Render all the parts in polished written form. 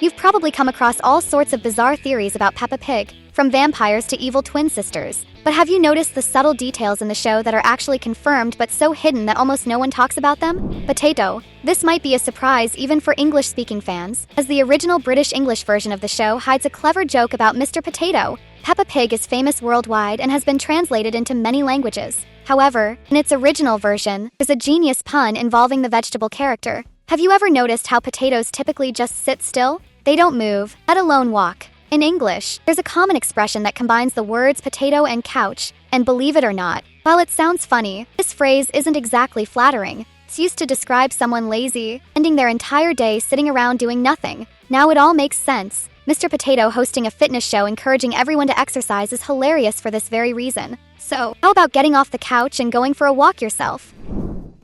You've probably come across all sorts of bizarre theories about Peppa Pig, from vampires to evil twin sisters. But have you noticed the subtle details in the show that are actually confirmed but so hidden that almost no one talks about them? Potato. This might be a surprise even for English-speaking fans, as the original British English version of the show hides a clever joke about Mr. Potato. Peppa Pig is famous worldwide and has been translated into many languages. However, in its original version, there's a genius pun involving the vegetable character. Have you ever noticed how potatoes typically just sit still? They don't move, let alone walk. In English, there's a common expression that combines the words potato and couch, and believe it or not, while it sounds funny, this phrase isn't exactly flattering. It's used to describe someone lazy, ending their entire day sitting around doing nothing. Now it all makes sense. Mr. Potato hosting a fitness show encouraging everyone to exercise is hilarious for this very reason. So, how about getting off the couch and going for a walk yourself?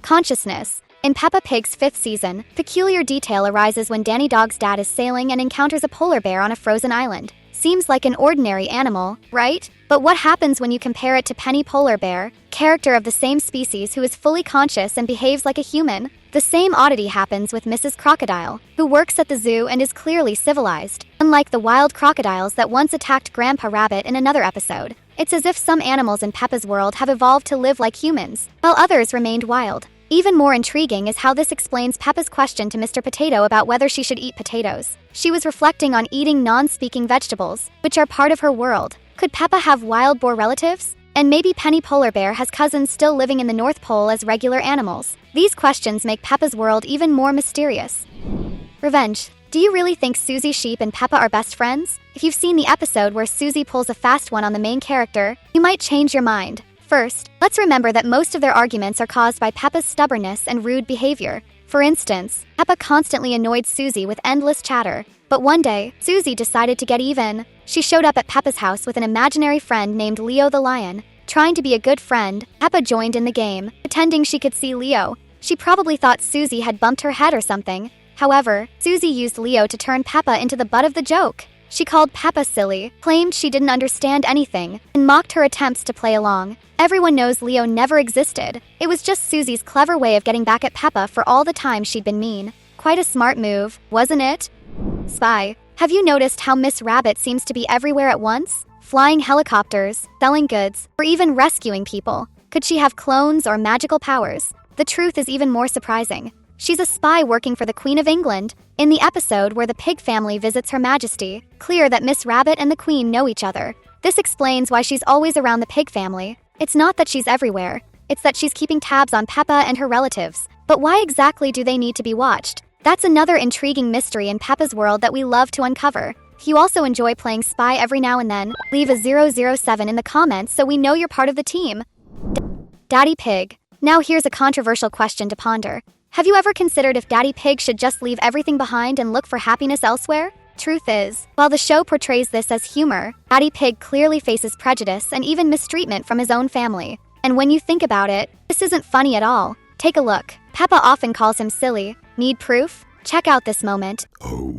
Consciousness. In Peppa Pig's 5th season, peculiar detail arises when Danny Dog's dad is sailing and encounters a polar bear on a frozen island. Seems like an ordinary animal, right? But what happens when you compare it to Penny Polar Bear, character of the same species who is fully conscious and behaves like a human? The same oddity happens with Mrs. Crocodile, who works at the zoo and is clearly civilized, unlike the wild crocodiles that once attacked Grandpa Rabbit in another episode. It's as if some animals in Peppa's world have evolved to live like humans, while others remained wild. Even more intriguing is how this explains Peppa's question to Mr. Potato about whether she should eat potatoes. She was reflecting on eating non-speaking vegetables, which are part of her world. Could Peppa have wild boar relatives? And maybe Penny Polar Bear has cousins still living in the North Pole as regular animals. These questions make Peppa's world even more mysterious. Revenge. Do you really think Susie Sheep and Peppa are best friends? If you've seen the episode where Susie pulls a fast one on the main character, you might change your mind. First, let's remember that most of their arguments are caused by Peppa's stubbornness and rude behavior. For instance, Peppa constantly annoyed Susie with endless chatter. But one day, Susie decided to get even. She showed up at Peppa's house with an imaginary friend named Leo the lion. Trying to be a good friend, Peppa joined in the game, pretending she could see Leo. She probably thought Susie had bumped her head or something. However, Susie used Leo to turn Peppa into the butt of the joke. She called Peppa silly, claimed she didn't understand anything, and mocked her attempts to play along. Everyone knows Leo never existed. It was just Susie's clever way of getting back at Peppa for all the time she'd been mean. Quite a smart move, wasn't it? Spy. Have you noticed how Miss Rabbit seems to be everywhere at once? Flying helicopters, selling goods, or even rescuing people. Could she have clones or magical powers? The truth is even more surprising. She's a spy working for the Queen of England. In the episode where the pig family visits Her Majesty, clear that Miss Rabbit and the Queen know each other. This explains why she's always around the pig family. It's not that she's everywhere, it's that she's keeping tabs on Peppa and her relatives. But why exactly do they need to be watched? That's another intriguing mystery in Peppa's world that we love to uncover. If you also enjoy playing spy every now and then, leave a 007 in the comments so we know you're part of the team. Daddy Pig. Now here's a controversial question to ponder. Have you ever considered if Daddy Pig should just leave everything behind and look for happiness elsewhere? Truth is, while the show portrays this as humor, Daddy Pig clearly faces prejudice and even mistreatment from his own family. And when you think about it, this isn't funny at all. Take a look. Peppa often calls him silly. Need proof? Check out this moment. Oh.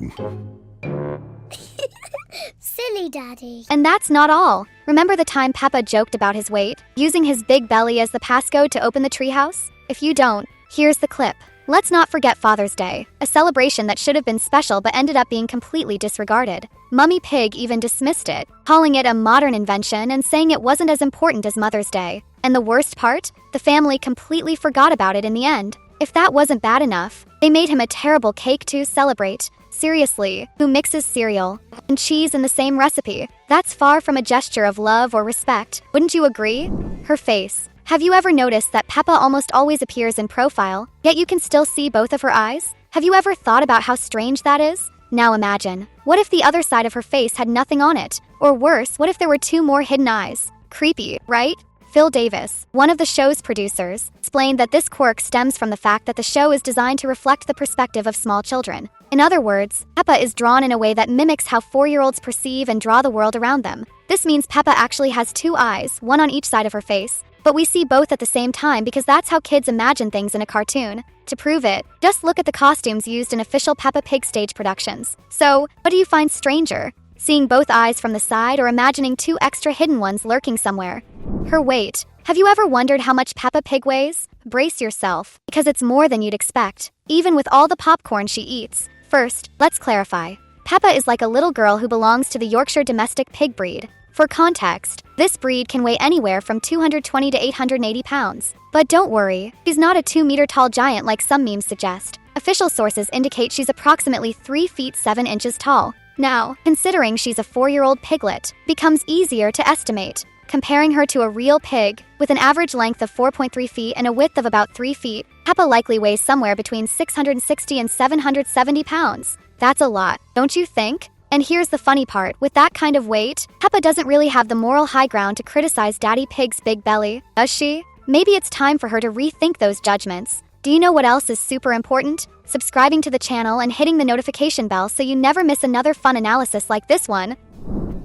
Silly Daddy. And that's not all. Remember the time Peppa joked about his weight, using his big belly as the passcode to open the treehouse? If you don't, here's the clip. Let's not forget Father's Day, a celebration that should have been special but ended up being completely disregarded. Mummy Pig even dismissed it, calling it a modern invention and saying it wasn't as important as Mother's Day. And the worst part? The family completely forgot about it in the end. If that wasn't bad enough, they made him a terrible cake to celebrate. Seriously, who mixes cereal and cheese in the same recipe? That's far from a gesture of love or respect, wouldn't you agree? Her face. Have you ever noticed that Peppa almost always appears in profile, yet you can still see both of her eyes? Have you ever thought about how strange that is? Now imagine, what if the other side of her face had nothing on it? Or worse, what if there were 2 more hidden eyes? Creepy, right? Phil Davis, one of the show's producers, explained that this quirk stems from the fact that the show is designed to reflect the perspective of small children. In other words, Peppa is drawn in a way that mimics how 4-year-olds perceive and draw the world around them. This means Peppa actually has 2 eyes, one on each side of her face. But we see both at the same time because that's how kids imagine things in a cartoon. To prove it, just look at the costumes used in official Peppa Pig stage productions. So, what do you find stranger? Seeing both eyes from the side or imagining 2 extra hidden ones lurking somewhere? Her weight. Have you ever wondered how much Peppa Pig weighs? Brace yourself, because it's more than you'd expect, even with all the popcorn she eats. First, let's clarify. Peppa is like a little girl who belongs to the Yorkshire domestic pig breed. For context, this breed can weigh anywhere from 220 to 880 pounds. But don't worry, she's not a 2-meter tall giant like some memes suggest. Official sources indicate she's approximately 3 feet 7 inches tall. Now, considering she's a 4-year-old piglet, becomes easier to estimate. Comparing her to a real pig, with an average length of 4.3 feet and a width of about 3 feet, Peppa likely weighs somewhere between 660 and 770 pounds. That's a lot, don't you think? And here's the funny part, with that kind of weight, Peppa doesn't really have the moral high ground to criticize Daddy Pig's big belly, does she? Maybe it's time for her to rethink those judgments. Do you know what else is super important? Subscribing to the channel and hitting the notification bell so you never miss another fun analysis like this one.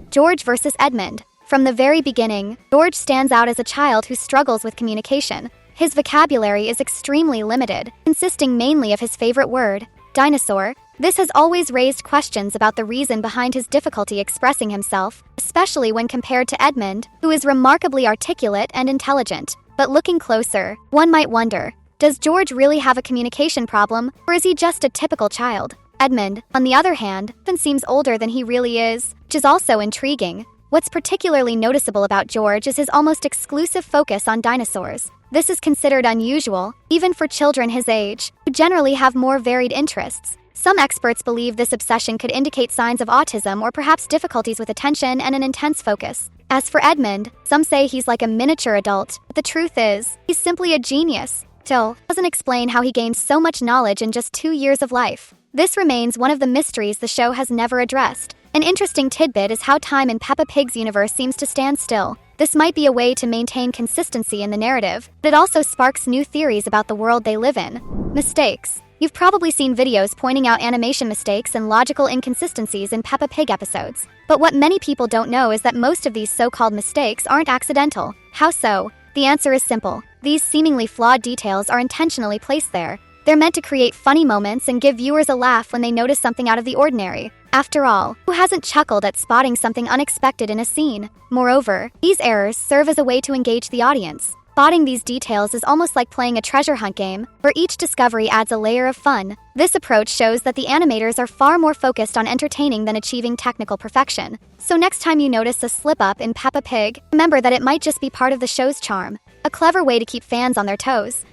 George versus Edmund. From the very beginning, George stands out as a child who struggles with communication. His vocabulary is extremely limited, consisting mainly of his favorite word, dinosaur. This has always raised questions about the reason behind his difficulty expressing himself, especially when compared to Edmund, who is remarkably articulate and intelligent. But looking closer, one might wonder, does George really have a communication problem, or is he just a typical child? Edmund, on the other hand, often seems older than he really is, which is also intriguing. What's particularly noticeable about George is his almost exclusive focus on dinosaurs. This is considered unusual, even for children his age, who generally have more varied interests. Some experts believe this obsession could indicate signs of autism or perhaps difficulties with attention and an intense focus. As for Edmund, some say he's like a miniature adult, but the truth is, he's simply a genius. Still, doesn't explain how he gained so much knowledge in just 2 years of life. This remains one of the mysteries the show has never addressed. An interesting tidbit is how time in Peppa Pig's universe seems to stand still. This might be a way to maintain consistency in the narrative, but it also sparks new theories about the world they live in. Mistakes. You've probably seen videos pointing out animation mistakes and logical inconsistencies in Peppa Pig episodes. But what many people don't know is that most of these so-called mistakes aren't accidental. How so? The answer is simple. These seemingly flawed details are intentionally placed there. They're meant to create funny moments and give viewers a laugh when they notice something out of the ordinary. After all, who hasn't chuckled at spotting something unexpected in a scene? Moreover, these errors serve as a way to engage the audience. Spotting these details is almost like playing a treasure hunt game, where each discovery adds a layer of fun. This approach shows that the animators are far more focused on entertaining than achieving technical perfection. So next time you notice a slip-up in Peppa Pig, remember that it might just be part of the show's charm. A clever way to keep fans on their toes.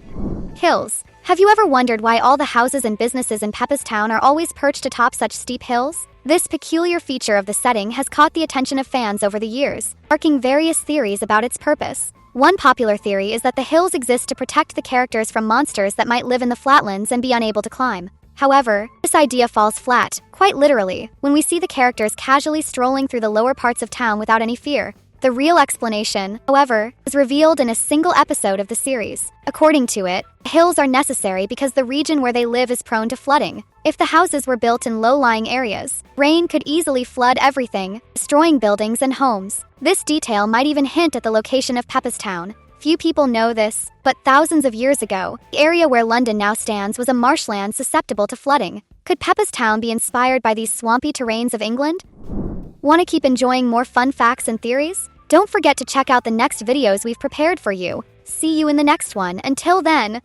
Hills. Have you ever wondered why all the houses and businesses in Peppa's Town are always perched atop such steep hills? This peculiar feature of the setting has caught the attention of fans over the years, sparking various theories about its purpose. One popular theory is that the hills exist to protect the characters from monsters that might live in the flatlands and be unable to climb. However, this idea falls flat, quite literally, when we see the characters casually strolling through the lower parts of town without any fear. The real explanation, however, is revealed in a single episode of the series. According to it, hills are necessary because the region where they live is prone to flooding. If the houses were built in low-lying areas, rain could easily flood everything, destroying buildings and homes. This detail might even hint at the location of Peppa's Town. Few people know this, but thousands of years ago, the area where London now stands was a marshland susceptible to flooding. Could Peppa's Town be inspired by these swampy terrains of England? Want to keep enjoying more fun facts and theories? Don't forget to check out the next videos we've prepared for you. See you in the next one. Until then,